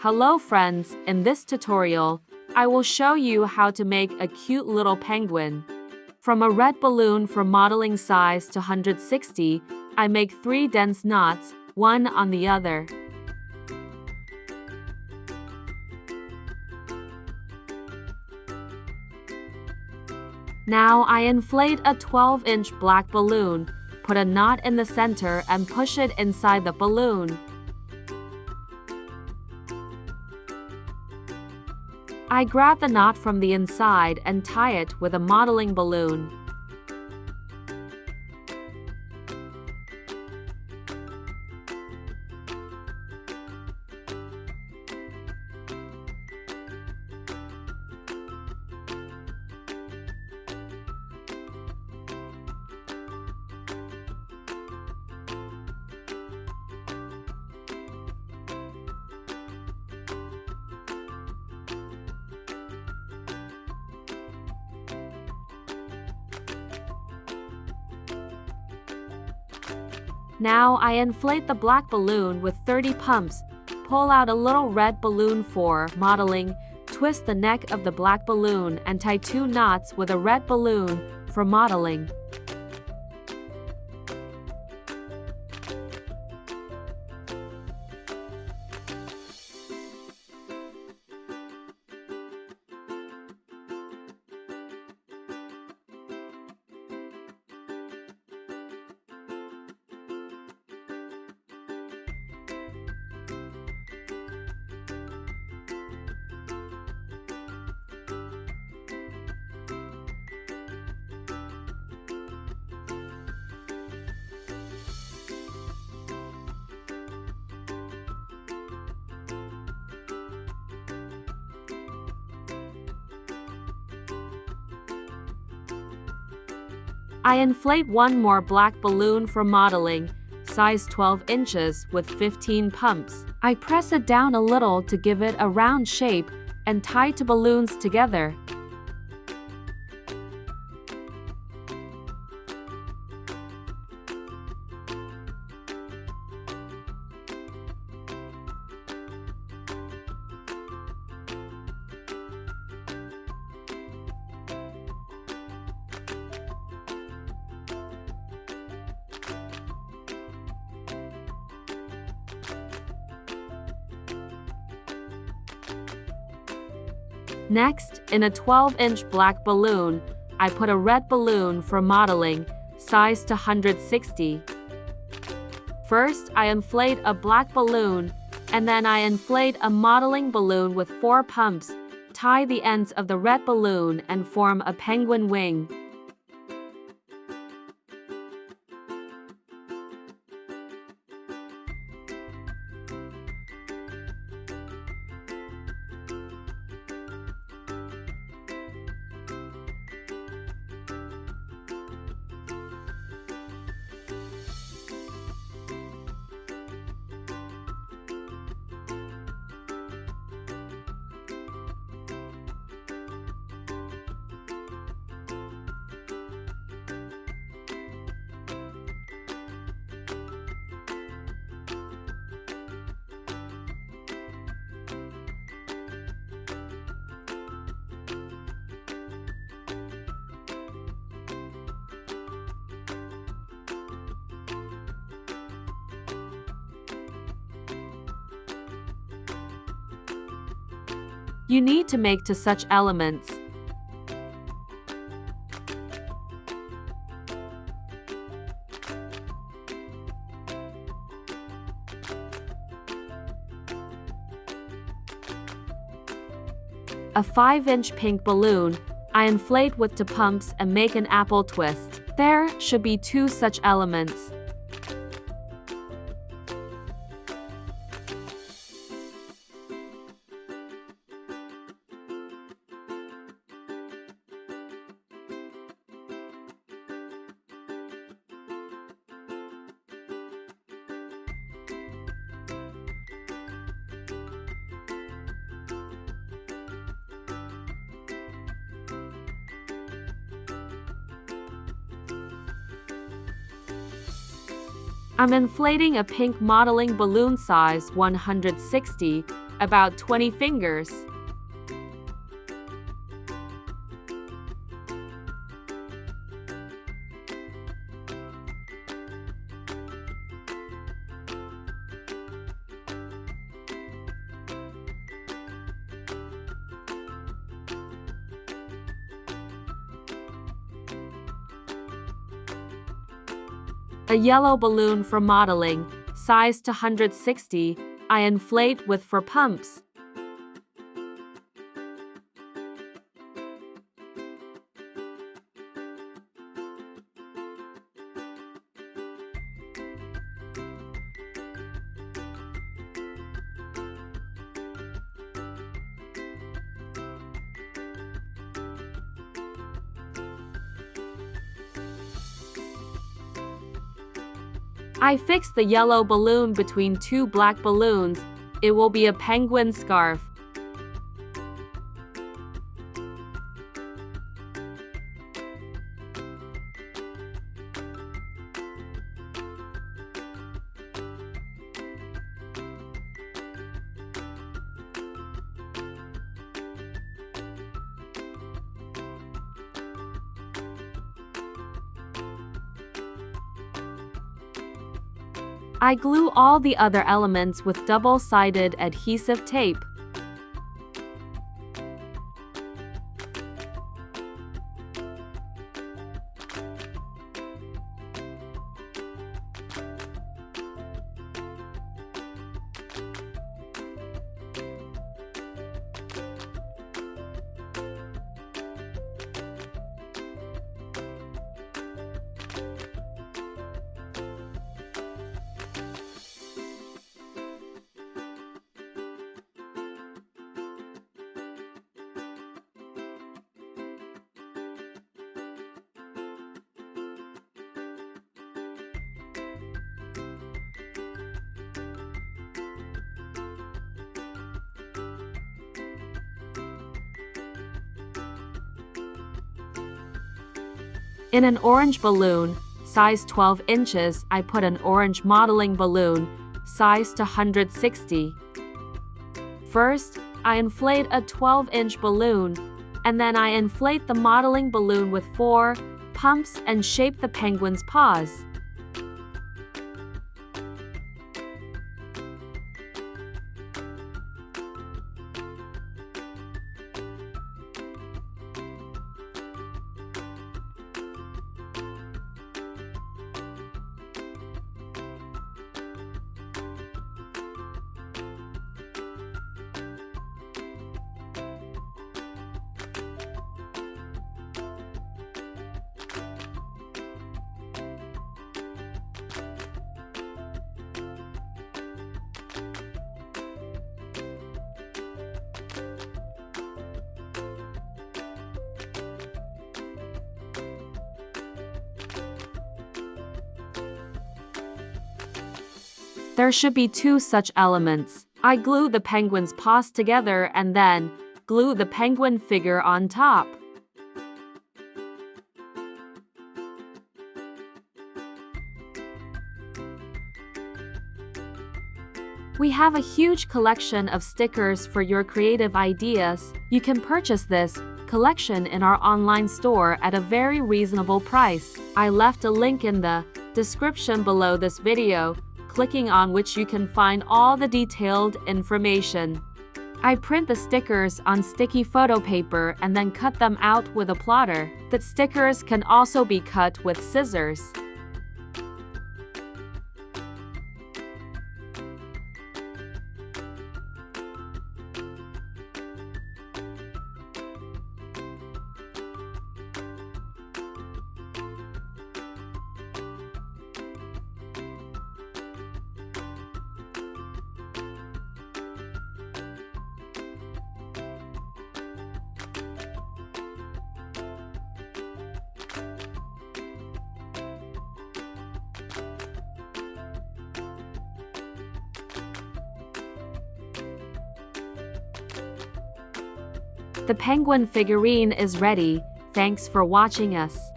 Hello friends, in this tutorial, I will show you how to make a cute little penguin. From a red balloon for modeling size to 160, I make 3 dense knots, one on the other. Now I inflate a 12-inch black balloon, put a knot in the center and push it inside the balloon. I grab the knot from the inside and tie it with a modeling balloon. Now I inflate the black balloon with 30 pumps, pull out a little red balloon for modeling, twist the neck of the black balloon and tie 2 knots with a red balloon for modeling. I inflate one more black balloon for modeling, size 12 inches with 15 pumps. I press it down a little to give it a round shape and tie 2 balloons together. Next, in a 12-inch black balloon, I put a red balloon for modeling, size to 160. First, I inflate a black balloon, and then I inflate a modeling balloon with 4 pumps, tie the ends of the red balloon and form a penguin wing. You need to make to such elements. A 5-inch pink balloon, I inflate with 2 pumps and make an apple twist. There should be 2 such elements. I'm inflating a pink modeling balloon size 160 about 20 fingers. A yellow balloon for modeling, size to 160, I inflate with for pumps. I fix the yellow balloon between two black balloons. It will be a penguin scarf. I glue all the other elements with double-sided adhesive tape. In an orange balloon, size 12 inches, I put an orange modeling balloon, size to 160. First, I inflate a 12-inch balloon, and then I inflate the modeling balloon with 4 pumps and shape the penguin's paws. There should be 2 such elements. I glue the penguin's paws together and then glue the penguin figure on top. We have a huge collection of stickers for your creative ideas. You can purchase this collection in our online store at a very reasonable price. I left a link in the description below this video, clicking on which you can find all the detailed information. I print the stickers on sticky photo paper and then cut them out with a plotter. The stickers can also be cut with scissors. The penguin figurine is ready. Thanks for watching us.